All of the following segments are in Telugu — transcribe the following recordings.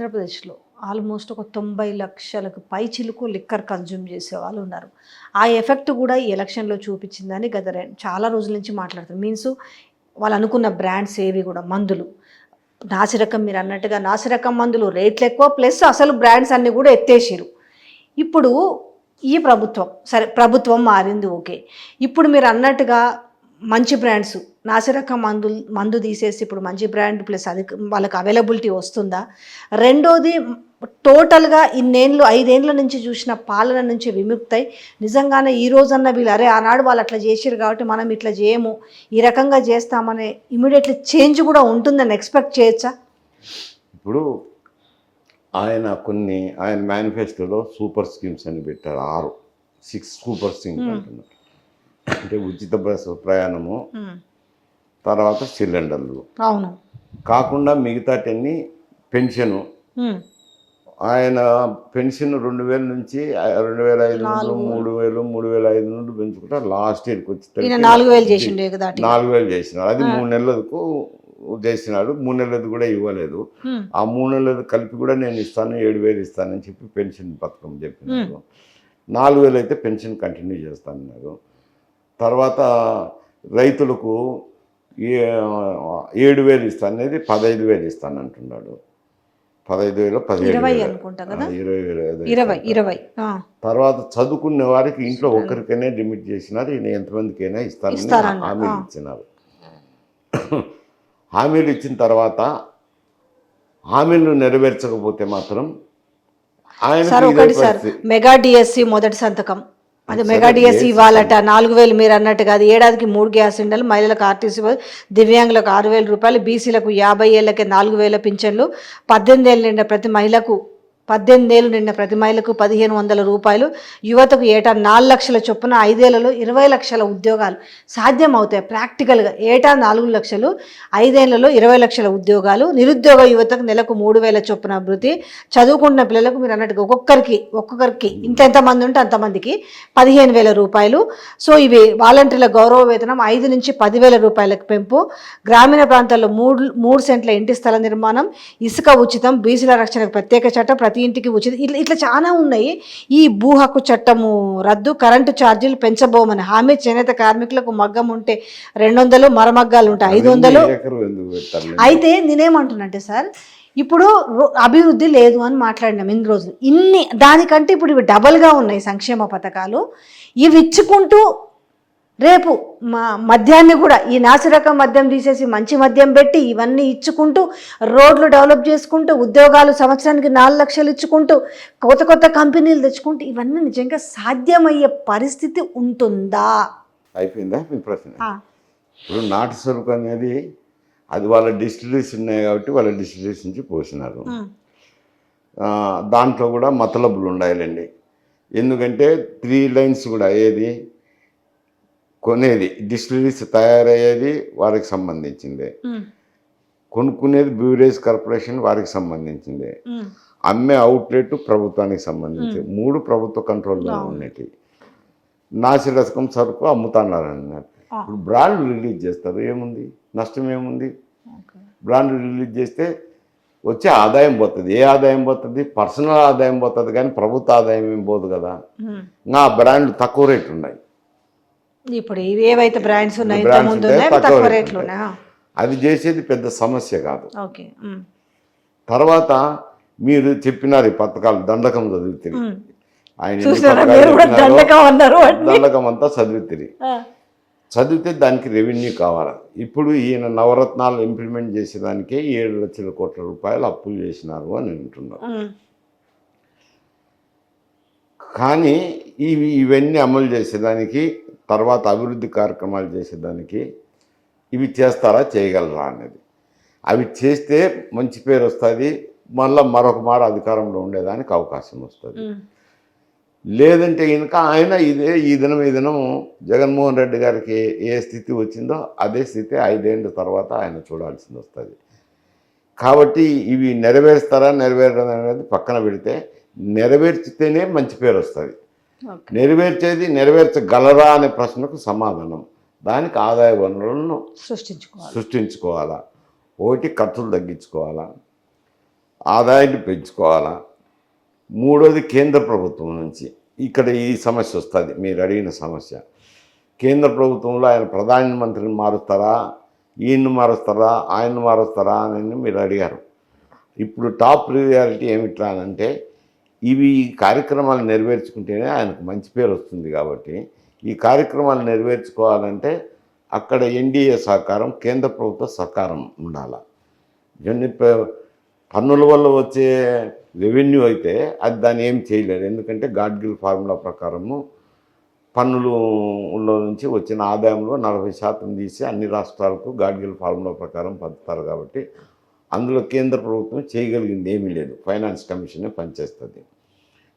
ఆంధ్రప్రదేశ్లో ఆల్మోస్ట్ ఒక 90 లక్షలకు పై చిలుకు లిక్కర్ కన్జ్యూమ్ చేసే వాళ్ళు ఉన్నారు. ఆ ఎఫెక్ట్ కూడా ఈ ఎలక్షన్లో చూపించిందని గత చాలా రోజుల నుంచి మాట్లాడుతారు. మీన్స్ వాళ్ళు అనుకున్న బ్రాండ్స్ ఏవి కూడా మందులు నాసిరకం, మీరు అన్నట్టుగా నాసిరకం మందులు రేట్లు ఎక్కువ, ప్లస్ అసలు బ్రాండ్స్ అన్నీ కూడా ఎత్తేసిరు. ఇప్పుడు ఈ ప్రభుత్వం సరే, ప్రభుత్వం మారింది ఓకే. ఇప్పుడు మీరు అన్నట్టుగా మంచి బ్రాండ్స్ నాసిరకం మందు తీసేసి ఇప్పుడు మంచి బ్రాండ్ ప్లస్ అది వాళ్ళకి అవైలబిలిటీ వస్తుందా? రెండోది, టోటల్గా ఇన్నేళ్ళు 5 ఏళ్ళ నుంచి చూసిన పాలన నుంచి విముక్తై నిజంగానే ఈ రోజన్నా వీళ్ళు అరే ఆనాడు వాళ్ళు అట్లా చేసిరు కాబట్టి మనం ఇట్లా చేయము, ఈ రకంగా చేస్తామనే ఇమీడియట్లీ చేంజ్ కూడా ఉంటుందని ఎక్స్పెక్ట్ చేయొచ్చా? ఇప్పుడు ఆయన మేనిఫెస్టోలో సూపర్ స్కీమ్స్ అని పెట్టారు. 6 సూపర్ స్కీమ్స్ అంటున్నారు. అంటే ఉచిత బస్సు ప్రయాణము, తర్వాత సిలిండర్లు అవును కాకుండా మిగతాటన్ని పెన్షను. ఆయన పెన్షన్ 2000 నుంచి 2500, 3000, 3500 పెంచుకుంటా లాస్ట్ ఇయర్కి వచ్చి 4000 చేసిండు. 4000 చేసినాడు. అది 3 నెలలకు చేసినాడు. 3 నెలలది కూడా ఇవ్వలేదు. ఆ 3 నెలలది కలిపి కూడా నేను ఇస్తాను, 7000 ఇస్తానని చెప్పి పెన్షన్ పథకం చెప్పినారు. 4000 అయితే పెన్షన్ కంటిన్యూ చేస్తానన్నారు. తర్వాత రైతులకు 7000 ఇస్తాను అనేది 15000 ఇస్తాను అంటున్నాడు. 15000 20. తర్వాత చదువుకునే వారికి ఇంట్లో ఒకరికైనా లిమిట్ చేసినారు. ఈయన ఎంతమందికైనా ఇస్తానని హామీలు ఇచ్చినారు. హామీలు ఇచ్చిన తర్వాత హామీలు నెరవేర్చకపోతే మాత్రం ఆయన మెగా డిఎస్సి మొదటి సంతకం, అది మెగా డిఎస్సి ఇవ్వాలట 4000. మీరు అన్నట్టుగా అది ఏడాదికి 3 గ్యాస్ సిలిండర్లు, మహిళలకు ఆర్టీసీ, దివ్యాంగులకు 6000 రూపాయలు, బీసీలకు 50 ఏళ్ళకే 4000 పింఛన్లు, 18 ఏళ్ళు నిండిన ప్రతి మహిళకు 1500 రూపాయలు, యువతకు ఏటా 4 లక్షల చొప్పున 5 ఏళ్లలో 20 లక్షల ఉద్యోగాలు సాధ్యం అవుతాయి. ప్రాక్టికల్గా ఏటా 4 లక్షలు, 5 ఏళ్లలో 20 లక్షల ఉద్యోగాలు, నిరుద్యోగ యువతకు నెలకు 3000 చొప్పున అభివృద్ధి, చదువుకుంటున్న పిల్లలకు మీరు అన్నట్టుగా ఒక్కొక్కరికి ఎంతమంది ఉంటే అంతమందికి 15000 రూపాయలు. సో ఇవి వాలంటీర్ల గౌరవ వేతనం 5 నుంచి 10,000 రూపాయలకు పెంపు, గ్రామీణ ప్రాంతాల్లో 3 సెంట్ల ఇంటి స్థల నిర్మాణం, ఇసుక ఉచితం, బీసీల రక్షణకు ప్రత్యేక చట్టం, ప్రతి ఇంటికి ఉచితం, ఇట్లా చాలా ఉన్నాయి. ఈ భూ హక్కు చట్టము రద్దు, కరెంటు ఛార్జీలు పెంచబోమని హామీ, చేనేత కార్మికులకు మగ్గం ఉంటే 200, మరమగ్గాలు ఉంటే 500. అయితే నేనేమంటున్నానంటే సార్, ఇప్పుడు అభివృద్ధి లేదు అని మాట్లాడినాం ఇన్ని రోజులు. దానికంటే ఇప్పుడు ఇవి డబల్గా ఉన్నాయి సంక్షేమ పథకాలు. ఇవి ఇచ్చుకుంటూ రేపు మద్యాన్ని కూడా ఈ నాసిరకం మద్యం తీసేసి మంచి మద్యం పెట్టి ఇవన్నీ ఇచ్చుకుంటూ రోడ్లు డెవలప్ చేసుకుంటూ ఉద్యోగాలు సంవత్సరానికి 4 లక్షలు ఇచ్చుకుంటూ కొత్త కంపెనీలు తెచ్చుకుంటూ ఇవన్నీ నిజంగా సాధ్యమయ్యే పరిస్థితి ఉంటుందా? అయిపోయిందా మీ ప్రశ్న? ఇప్పుడు నాటు సరుకు అనేది అది వాళ్ళ డిస్టిలరీస్ ఉన్నాయి కాబట్టి వాళ్ళ డిస్టిలరీస్ నుంచి పోసినారు. దాంట్లో కూడా మతలబులు ఉండాలండి. ఎందుకంటే 3 లైన్స్ కూడా ఏది కొనేది డిస్టిలరీస్ తయారయ్యేది వారికి సంబంధించిందే, కొనుక్కునేది బ్యూరేజ్ కార్పొరేషన్ వారికి సంబంధించిందే, అమ్మే అవుట్లెట్ ప్రభుత్వానికి సంబంధించి 3 ప్రభుత్వ కంట్రోల్లో ఉన్నట్టు. నాసిరకం సరుకు అమ్ముతున్నారు అన్నారు. ఇప్పుడు బ్రాండ్లు రిలీజ్ చేస్తారు, ఏముంది నష్టం ఏముంది? బ్రాండ్లు రిలీజ్ చేస్తే వచ్చే ఆదాయం పోతుంది. ఏ ఆదాయం పోతుంది? పర్సనల్ ఆదాయం పోతుంది, కానీ ప్రభుత్వ ఆదాయం ఏం పోదు కదా. నా బ్రాండ్లు తక్కువ రేట్లు ఉన్నాయి. ఇప్పుడు ఏవైతే బ్రాండ్స్ ఉన్నాయో తక్కువ రేట్లు ఉన్నాయి. అది చేసేది పెద్ద సమస్య కాదు. తర్వాత మీరు చెప్పినారు ఈ పథకాలు దండకం చదివితే, ఆయన దండకం అంతా చదివితే దానికి రెవెన్యూ కావాలి. ఇప్పుడు ఈయన నవరత్నాలు ఇంప్లిమెంట్ చేసేదానికే 7 లక్షల కోట్ల రూపాయలు అప్పులు చేసినారు అని అంటున్నారు. కానీ ఇవన్నీ అమలు చేసేదానికి, తర్వాత అభివృద్ధి కార్యక్రమాలు చేసేదానికి ఇవి చేస్తారా, చేయగలరా అనేది. అవి చేస్తే మంచి పేరు వస్తుంది, మళ్ళీ మరొక మార అధికారంలో ఉండేదానికి అవకాశం వస్తుంది. లేదంటే కనుక ఆయన ఈ దినం జగన్మోహన్ రెడ్డి గారికి ఏ స్థితి వచ్చిందో అదే స్థితి 5 ఏళ్ళ తర్వాత ఆయన చూడాల్సి వస్తుంది. కాబట్టి ఇవి నెరవేరుస్తారా నెరవేరడం అనేది పక్కన పెడితే, నెరవేర్చితేనే మంచి పేరు వస్తుంది. నెరవేర్చగలరా అనే ప్రశ్నకు సమాధానం, దానికి ఆదాయ వనరులను సృష్టించుకోవాలా. ఒకటి ఖర్చులు తగ్గించుకోవాలా, ఆదాయాన్ని పెంచుకోవాలా. మూడోది కేంద్ర ప్రభుత్వం నుంచి ఇక్కడ ఈ సమస్య వస్తుంది, మీరు అడిగిన సమస్య. కేంద్ర ప్రభుత్వంలో ఆయన ప్రధానమంత్రిని మారుస్తారా, ఈయన్ని మారుస్తారా, ఆయన్ని మారుస్తారా అని మీరు అడిగారు. ఇప్పుడు టాప్ ప్రియారిటీ ఏమిట్రా అంటే ఇవి కార్యక్రమాలు నెరవేర్చుకుంటేనే ఆయనకు మంచి పేరు వస్తుంది. కాబట్టి ఈ కార్యక్రమాలు నెరవేర్చుకోవాలంటే అక్కడ ఎన్డీఏ సహకారం, కేంద్ర ప్రభుత్వ సహకారం ఉండాలి. ఇవన్నీ పన్నుల వల్ల వచ్చే రెవెన్యూ అయితే అది దాన్ని ఏం చేయలేదు. ఎందుకంటే గాడ్గిల్ ఫార్ములా ప్రకారము పన్నులలో నుంచి వచ్చిన ఆదాయంలో 40% తీసి అన్ని రాష్ట్రాలకు గాడ్గిల్ ఫార్ములా ప్రకారం పంచుతారు. కాబట్టి అందులో కేంద్ర ప్రభుత్వం చేయగలిగింది ఏమీ లేదు, ఫైనాన్స్ కమిషనే పనిచేస్తుంది.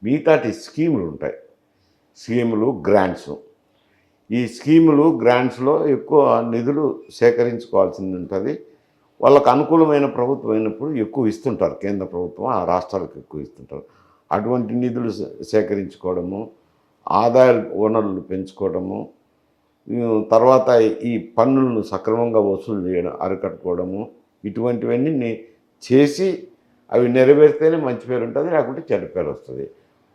మిగతాటి స్కీములు ఉంటాయి, స్కీములు, గ్రాంట్స్. ఈ స్కీములు, గ్రాంట్స్లో ఎక్కువ నిధులు సేకరించుకోవాల్సింది ఉంటుంది. వాళ్ళకు అనుకూలమైన ప్రభుత్వం అయినప్పుడు ఎక్కువ ఇస్తుంటారు కేంద్ర ప్రభుత్వం, ఆ రాష్ట్రాలకు ఎక్కువ ఇస్తుంటారు. అటువంటి నిధులు సేకరించుకోవడము, ఆదాయ వనరులు పెంచుకోవడము, తర్వాత ఈ పన్నులను సక్రమంగా వసూలు చేయడం, అరికట్టుకోవడము, ఇటువంటివన్నీ చేసి అవి నెరవేరితేనే మంచి పేరు ఉంటుంది, లేకుంటే చెడ్డ పేరు వస్తుంది.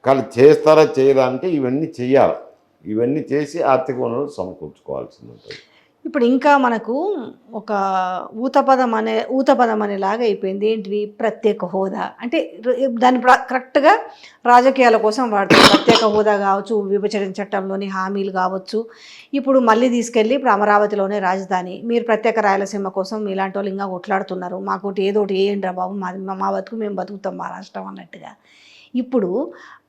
కానీ చేస్తారా చేయరా అంటే ఇవన్నీ చేయాలి. ఇవన్నీ చేసి ఆర్థిక వనరులు సమకూర్చుకోవాల్సింది ఉంటుంది. ఇప్పుడు ఇంకా మనకు ఒక ఊతపదం అనేలాగా అయిపోయింది. ఏంటివి? ప్రత్యేక హోదా అంటే దాన్ని కరెక్ట్గా రాజకీయాల కోసం వాడుతారు. ప్రత్యేక హోదా కావచ్చు, విభజన చట్టంలోని హామీలు కావచ్చు, ఇప్పుడు మళ్ళీ తీసుకెళ్ళి ఇప్పుడు అమరావతిలోనే రాజధాని, మీరు ప్రత్యేక రాయలసీమ కోసం ఇలాంటి వాళ్ళు ఇంకా కొట్లాడుతున్నారు, మాకు ఏదో ఒకటి వేయండి రా బాబు, మా బతుకు మేము బతుకుతాం మా రాష్ట్రం అన్నట్టుగా. ఇప్పుడు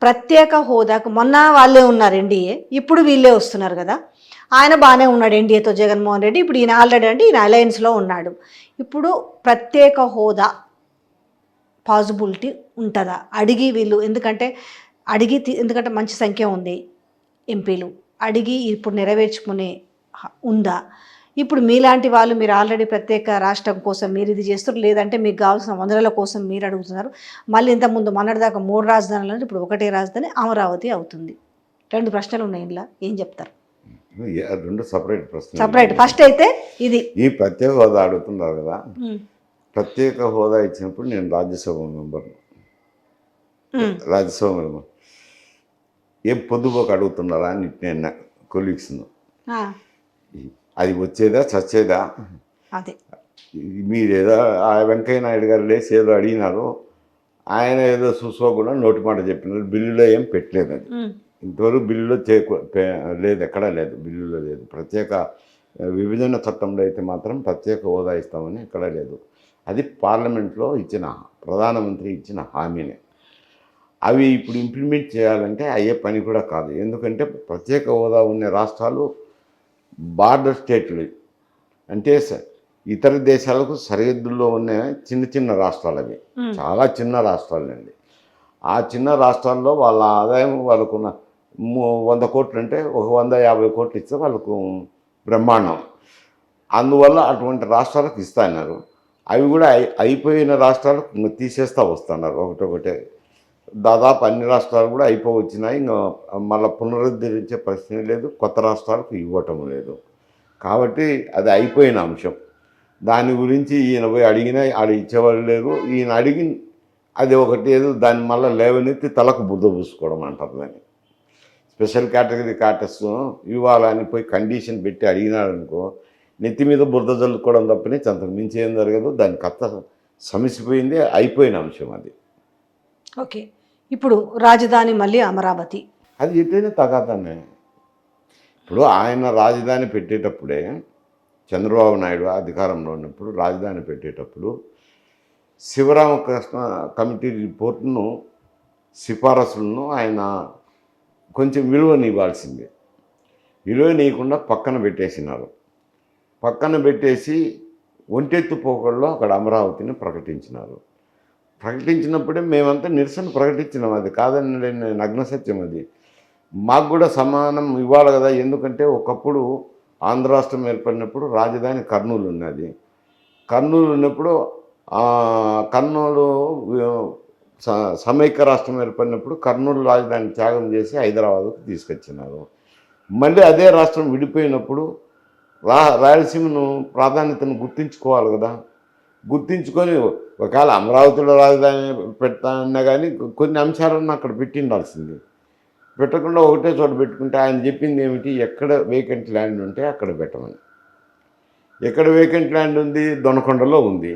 ప్రత్యేక హోదాకు మొన్న వాళ్ళే ఉన్నారు ఎన్డీఏ, ఇప్పుడు వీళ్ళే వస్తున్నారు కదా. ఆయన బాగానే ఉన్నాడు ఎన్డీఏతో, జగన్మోహన్ రెడ్డి. ఇప్పుడు ఈయన ఆల్రెడీ అంటే ఈయన అలయన్స్లో ఉన్నాడు. ఇప్పుడు ప్రత్యేక హోదా పాసిబిలిటీ ఉంటుందా? అడిగి వీళ్ళు ఎందుకంటే మంచి సంఖ్య ఉంది ఎంపీలు, అడిగి ఇప్పుడు నెరవేర్చుకునే ఉందా? ఇప్పుడు మీలాంటి వాళ్ళు, మీరు ఆల్రెడీ ప్రత్యేక రాష్ట్రం కోసం మీరు ఇది చేస్తారు, లేదంటే మీకు కావాల్సిన వనరుల కోసం మీరు అడుగుతున్నారు. మళ్ళీ ఇంతకుముందు మొన్నటిదాకా 3 రాజధానులు అంటే ఇప్పుడు ఒకటే రాజధాని అమరావతి అవుతుంది. 2 ప్రశ్నలు ఉన్నాయి. ఇంట్లో ఏం చెప్తారు? 2 సపరేట్ ప్రశ్నలు. సపరేట్. ఫస్ట్ అయితే ఇది ఈ ప్రత్యేక హోదా అడుగుతున్నారు కదా. ప్రత్యేక హోదా ఇచ్చినప్పుడు నేను రాజ్యసభ మెంబర్ ఏం పొద్దుపోక అడుగుతున్నారా అని నేను కొలీగ్స్ను. అది వచ్చేదా చచ్చేదా? అదే మీరేదో ఆ వెంకయ్య నాయుడు గారు లేచి ఏదో అడిగినారు, ఆయన ఏదో చూసుకోకుండా నోటి మాట చెప్పినారు. బిల్లులో ఏం పెట్టలేదు. అది ఇంతవరకు బిల్లులో లేదు, ఎక్కడా లేదు, బిల్లులో లేదు. ప్రత్యేక విభజన చట్టంలో అయితే మాత్రం ప్రత్యేక హోదా ఇస్తామని ఎక్కడా లేదు. అది పార్లమెంట్లో ఇచ్చిన, ప్రధానమంత్రి ఇచ్చిన హామీనే. అవి ఇప్పుడు ఇంప్లిమెంట్ చేయాలంటే అయ్యే పని కూడా కాదు. ఎందుకంటే ప్రత్యేక హోదా ఉన్న రాష్ట్రాలు బార్డర్ స్టేట్లు, అంటే ఇతర దేశాలకు సరిహద్దుల్లో ఉన్న చిన్న చిన్న రాష్ట్రాలు. అవి చాలా చిన్న రాష్ట్రాలండి. ఆ చిన్న రాష్ట్రాల్లో వాళ్ళ ఆదాయం వాళ్ళకున్న 100 కోట్లు అంటే ఒక 150 కోట్లు ఇస్తే వాళ్ళకు బ్రహ్మాండం. అందువల్ల అటువంటి రాష్ట్రాలకు ఇస్తున్నారు. అవి కూడా అయిపోయిన రాష్ట్రాలకు తీసేస్తూ వస్తున్నారు ఒకటొకటే. దాదాపు అన్ని రాష్ట్రాలు కూడా అయిపోవచ్చినాయి. ఇంకా మళ్ళీ పునరుద్ధరించే ప్రశ్న లేదు, కొత్త రాష్ట్రాలకు ఇవ్వటం లేదు. కాబట్టి అది అయిపోయిన అంశం. దాని గురించి ఈయన పోయి అడిగినా ఆడ ఇచ్చేవాళ్ళు లేరు. ఈయన అడిగి అది ఒకటి ఏదో దాన్ని మళ్ళీ లేవనెత్తి తలకు బుద్ధ పూసుకోవడం అంటారు దాన్ని. స్పెషల్ కేటగిరీ స్టేటస్ ఇవ్వాలని పోయి కండిషన్ పెట్టి అడిగినాడనుకో, నెత్తి మీద బురద జల్లుకోవడం తప్పని అంతకు మించి ఏం జరగదు. దాని కథ సమసిపోయింది, అయిపోయిన అంశం అది. ఓకే. ఇప్పుడు రాజధాని మళ్ళీ అమరావతి, అది ఎట్లయినా తగాదానే. ఇప్పుడు ఆయన రాజధాని పెట్టేటప్పుడే, చంద్రబాబు నాయుడు అధికారంలో ఉన్నప్పుడు రాజధాని పెట్టేటప్పుడు శివరామకృష్ణ కమిటీ రిపోర్టును, సిఫారసులను ఆయన కొంచెం విలువనివ్వాల్సిందే. విలువనీయకుండా పక్కన పెట్టేసినారు. పక్కన పెట్టేసి ఒంటెత్తు పోకడలో అక్కడ అమరావతిని ప్రకటించినారు. ప్రకటించినప్పుడే మేమంతా నిరసన ప్రకటించినాం. అది కాదని నగ్న సత్యం. అది మాకు కూడా సమానం ఇవ్వాలి కదా. ఎందుకంటే ఒకప్పుడు ఆంధ్ర రాష్ట్రం ఏర్పడినప్పుడు రాజధాని కర్నూలు ఉన్నది. కర్నూలు ఉన్నప్పుడు కర్నూలు సమైక్య రాష్ట్రం ఏర్పడినప్పుడు కర్నూలు రాజధాని త్యాగం చేసి హైదరాబాద్కు తీసుకొచ్చినారు. మళ్ళీ అదే రాష్ట్రం విడిపోయినప్పుడు రాయలసీమను ప్రాధాన్యతను గుర్తించుకోవాలి కదా. గుర్తించుకొని ఒకవేళ అమరావతిలో రాజధాని పెడతానన్నా కానీ కొన్ని అంశాలను అక్కడ పెట్టిండాల్సింది. పెట్టకుండా ఒకటే చోట పెట్టుకుంటే ఆయన చెప్పింది ఏమిటి, ఎక్కడ వేకెంట్ ల్యాండ్ ఉంటే అక్కడ పెట్టమని. ఎక్కడ వేకెంట్ ల్యాండ్ ఉంది, దొనకొండలో ఉంది.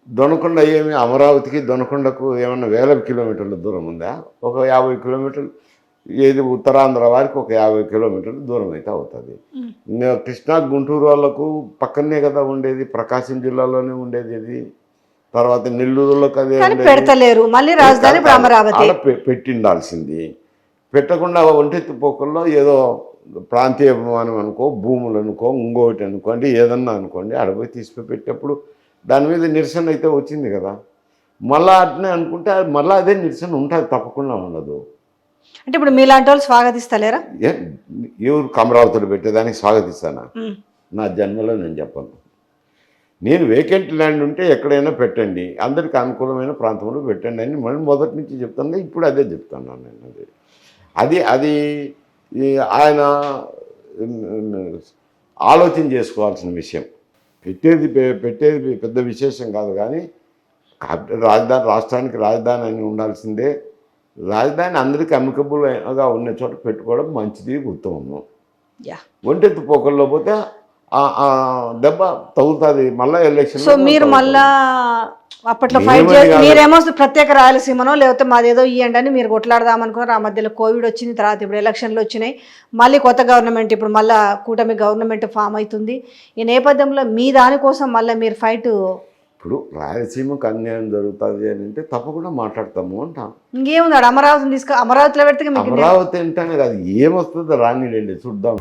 దొనకొండ ఏమి అమరావతికి దొనకొండకు ఏమన్నా వేల కిలోమీటర్ల దూరం ఉందా? ఒక 50 కిలోమీటర్లు, ఏది ఉత్తరాంధ్ర వారికి ఒక 50 కిలోమీటర్ల దూరం అయితే అవుతుంది. కృష్ణా గుంటూరు వాళ్ళకు పక్కనే కదా ఉండేది, ప్రకాశం జిల్లాలోనే ఉండేది అది. తర్వాత నెల్లూరులోకి అదే పెడతలేరు, మళ్ళీ రాజధాని అమరావతి పెట్టిండాల్సింది. పెట్టకుండా ఒంటెత్తిపోకల్లో ఏదో ప్రాంతీయ అభిమానం అనుకో, భూములు అనుకో, ఇంకోటి అనుకోండి, ఏదన్నా అనుకోండి, అడవి తీసిపోయి పెట్టేప్పుడు దాని మీద నిరసన అయితే వచ్చింది కదా. మళ్ళీ అట్నే అనుకుంటే మళ్ళీ అదే నిరసన ఉంటుంది, తప్పకుండా ఉండదు. అంటే ఇప్పుడు మీలాంటి వాళ్ళు స్వాగతిస్తలేరా? ఎవరు అమరావతిలో పెట్టేదానికి స్వాగతిస్తానా? నా జన్మలో నేను చెప్పను. నేను వేకెంట్ ల్యాండ్ ఉంటే ఎక్కడైనా పెట్టండి, అందరికి అనుకూలమైన ప్రాంతంలో పెట్టండి అని మళ్ళీ మొదటి నుంచి చెప్తాను. ఇప్పుడు అదే చెప్తున్నాను నేను. అది ఆయన ఆలోచన చేసుకోవాల్సిన విషయం. పెట్టేది పెద్ద విశేషం కాదు, కానీ రాజధాని, రాష్ట్రానికి రాజధాని అని ఉండాల్సిందే. రాజధాని అందరికీ అమికబుల్గా ఉన్న చోట పెట్టుకోవడం మంచిది, ఉత్తమము. ఒంటెత్తిపోకల్లో పోతే దెబ్బ తగులుతుంది మళ్ళీ ఎలక్షన్. సో మీరు మళ్ళా అప్పట్లో ఫైట్ చేసి మీరేమో ప్రత్యేక రాయలసీమనో లేకపోతే మాదేదో ఇవ్వండి అని మీరు కొట్లాడదామనుకున్నారు. ఆ మధ్యలో కోవిడ్ వచ్చింది, తర్వాత ఇప్పుడు ఎలక్షన్లు వచ్చినాయి, మళ్ళీ కొత్త గవర్నమెంట్, ఇప్పుడు మళ్ళీ కూటమి గవర్నమెంట్ ఫామ్ అవుతుంది. ఈ నేపథ్యంలో మీ దానికోసం మళ్ళీ మీరు ఫైట్. ఇప్పుడు రాయలసీమకు అన్యాయం జరుగుతుంది అని అంటే తప్పకుండా మాట్లాడతాము అంటాం. ఇంకేముంది, అమరావతిని అమరావతిలో పెడితే అమరావతి అంటేనే కాదు, ఏమొస్తుందో రానిలేండి, చూద్దాం.